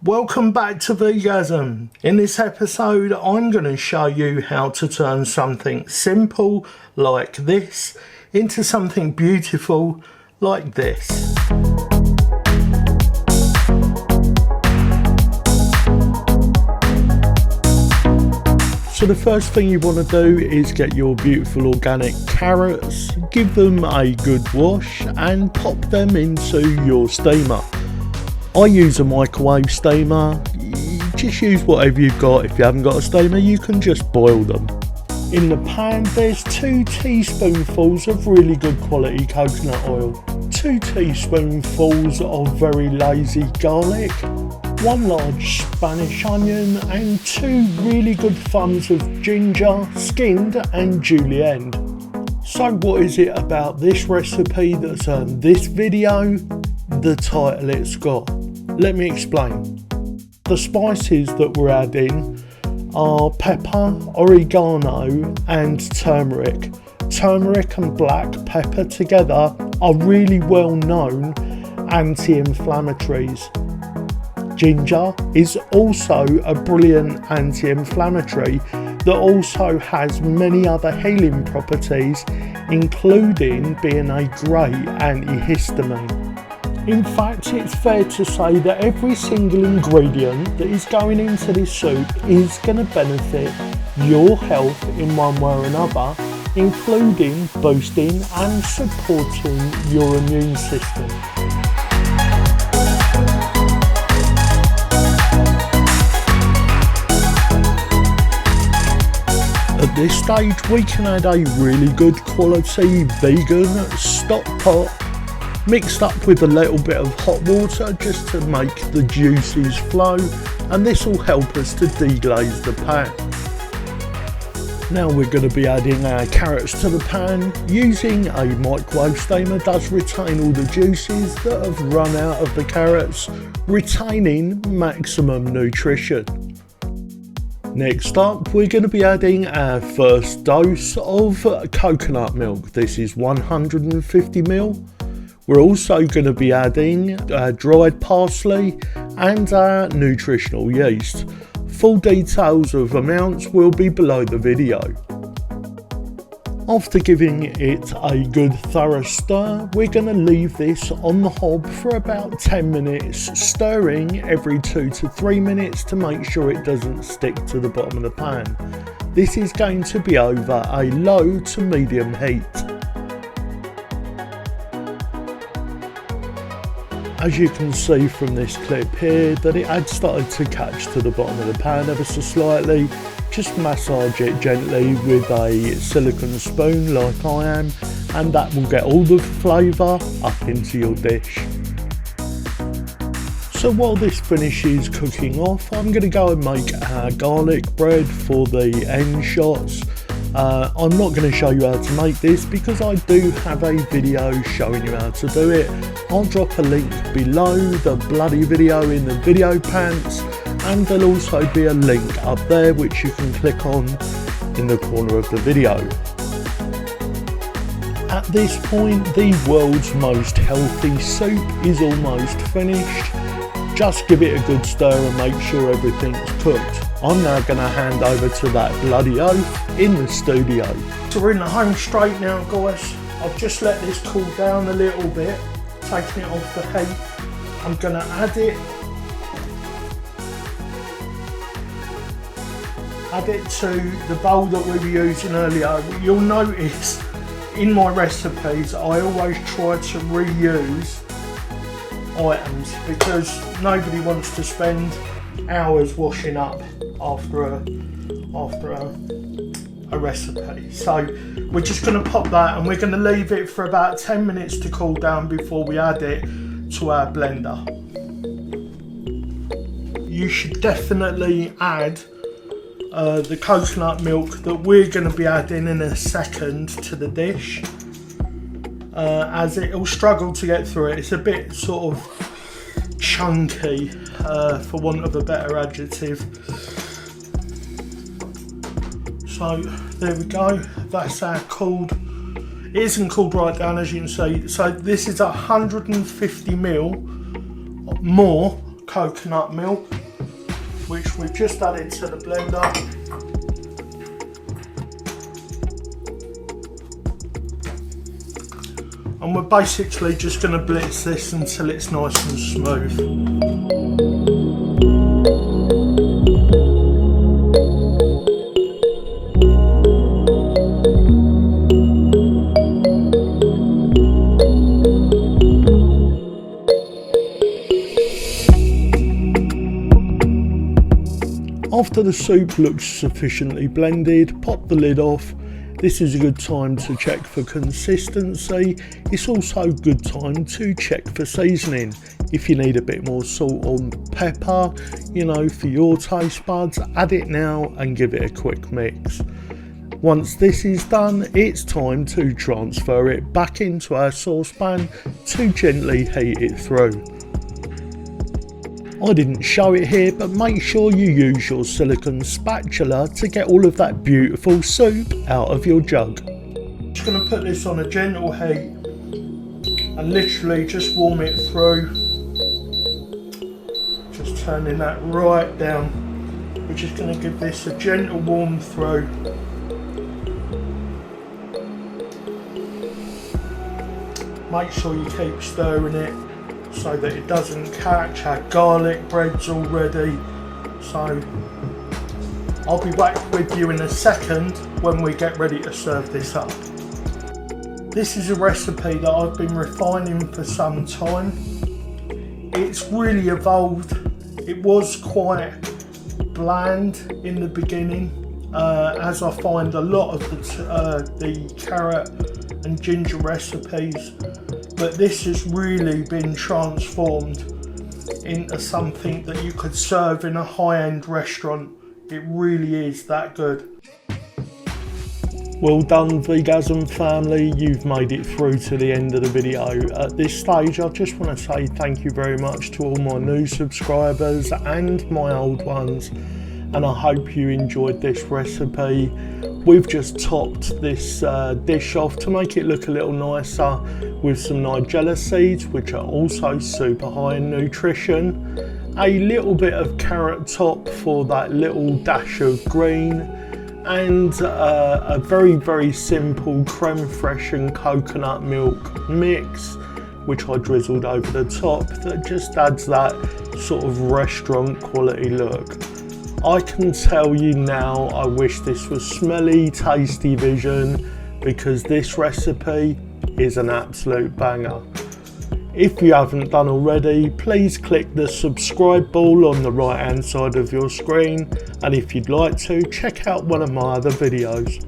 Welcome back to VGASM. In this episode I'm going to show you how to turn something simple like this into something beautiful like this. So the first thing you want to do is get your beautiful organic carrots, give them a good wash and pop them into your steamer. I use a microwave steamer. You just use whatever you've got. If you haven't got a steamer, you can just boil them. In the pan there's 2 teaspoonfuls of really good quality coconut oil, 2 teaspoonfuls of very lazy garlic, 1 large Spanish onion and 2 really good thumbs of ginger, skinned and julienne. So what is it about this recipe that's earned this video the title it's got? Let me explain. The spices that we're adding are pepper, oregano and turmeric. Turmeric and black pepper together are really well known anti-inflammatories. Ginger is also a brilliant anti-inflammatory that also has many other healing properties, including being a great antihistamine. In fact, it's fair to say that every single ingredient that is going into this soup is going to benefit your health in one way or another, including boosting and supporting your immune system. At this stage, we can add a really good quality vegan stock pot mixed up with a little bit of hot water just to make the juices flow, and this will help us to deglaze the pan. Now we're going to be adding our carrots to the pan. Using a microwave steamer does retain all the juices that have run out of the carrots, retaining maximum nutrition. Next up, we're going to be adding our first dose of coconut milk. This is 150ml. We're also going to be adding dried parsley and our nutritional yeast. Full details of amounts will be below the video. After giving it a good thorough stir, we're going to leave this on the hob for about 10 minutes, stirring every 2 to 3 minutes to make sure it doesn't stick to the bottom of the pan. This is going to be over a low to medium heat. As you can see from this clip here, that it had started to catch to the bottom of the pan ever so slightly. Just massage it gently with a silicone spoon like I am, and that will get all the flavour up into your dish. So while this finishes cooking off, I'm going to go and make our garlic bread for the end shots. I'm not going to show you how to make this because I do have a video showing you how to do it. I'll drop a link below the bloody video in the video pants, and there'll also be a link up there which you can click on in the corner of the video. At this point, the world's most healthy soup is almost finished. Just give it a good stir and make sure everything's cooked. I'm now going to hand over to that bloody oaf in the studio. So we're in the home straight now, guys. I've just let this cool down a little bit, taking it off the heat. I'm going to add it to the bowl that we were using earlier. You'll notice in my recipes I always try to reuse items because nobody wants to spend hours washing up after a recipe. So we're just going to pop that and we're going to leave it for about 10 minutes to cool down before we add it to our blender. You should definitely add the coconut milk that we're going to be adding in a second to the dish, as it will struggle to get through it. It's a bit sort of chunky, for want of a better adjective. So there we go, that's our cooled. It isn't cooled right down, as you can see. So this is 150ml more coconut milk, which we've just added to the blender. And we're basically just going to blitz this until it's nice and smooth. After the soup looks sufficiently blended, pop the lid off. This is a good time to check for consistency. It's also a good time to check for seasoning. If you need a bit more salt or pepper, you know, for your taste buds, add it now and give it a quick mix. Once this is done, it's time to transfer it back into our saucepan to gently heat it through. I didn't show it here, but make sure you use your silicone spatula to get all of that beautiful soup out of your jug. Just going to put this on a gentle heat and literally just warm it through. Just turning that right down. We're just going to give this a gentle warm through. Make sure you keep stirring it so that it doesn't catch. Our garlic bread's all ready, so I'll be back with you in a second when we get ready to serve this up. This is a recipe that I've been refining for some time. It's really evolved. It was quite bland in the beginning, as I find a lot of the carrot and ginger recipes, but this has really been transformed into something that you could serve in a high-end restaurant. It really is that good. Well done, VGASM family, you've made it through to the end of the video. At this stage, I just want to say thank you very much to all my new subscribers and my old ones, and I hope you enjoyed this recipe. We've just topped this dish off to make it look a little nicer with some nigella seeds, which are also super high in nutrition, a little bit of carrot top for that little dash of green, and a very simple creme fraiche and coconut milk mix, which I drizzled over the top, that just adds that sort of restaurant quality look. I can tell you now, I wish this was smelly, tasty vision, because this recipe is an absolute banger. If you haven't done already, please click the subscribe ball on the right hand side of your screen, and if you'd like to, check out one of my other videos.